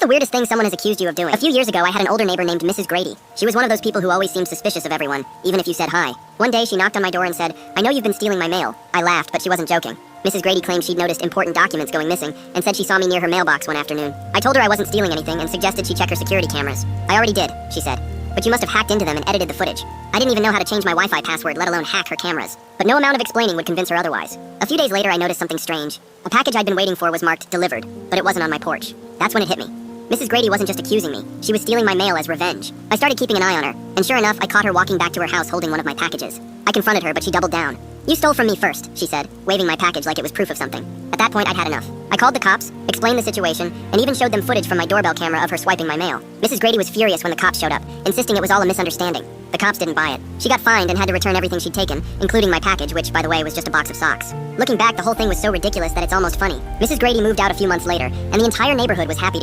the weirdest thing someone has accused you of doing? A few years ago, I had an older neighbor named Mrs. Grady. She was one of those people who always seemed suspicious of everyone, even if you said hi. One day, she knocked on my door and said, "I know you've been stealing my mail." I laughed, but she wasn't joking. Mrs. Grady claimed she'd noticed important documents going missing and said she saw me near her mailbox one afternoon. I told her I wasn't stealing anything and suggested she check her security cameras. "I already did," she said. "But you must have hacked into them and edited the footage." I didn't even know how to change my Wi-Fi password, let alone hack her cameras. But no amount of explaining would convince her otherwise. A few days later, I noticed something strange. A package I'd been waiting for was marked delivered, but it wasn't on my porch. That's when it hit me. Mrs. Grady wasn't just accusing me. She was stealing my mail as revenge. I started keeping an eye on her, and sure enough, I caught her walking back to her house holding one of my packages. I confronted her, but she doubled down. "You stole from me first," she said, waving my package like it was proof of something. At that point, I'd had enough. I called the cops, explained the situation, and even showed them footage from my doorbell camera of her swiping my mail. Mrs. Grady was furious when the cops showed up, insisting it was all a misunderstanding. The cops didn't buy it. She got fined and had to return everything she'd taken, including my package, which, by the way, was just a box of socks. Looking back, the whole thing was so ridiculous that it's almost funny. Mrs. Grady moved out a few months later, and the entire neighborhood was happy to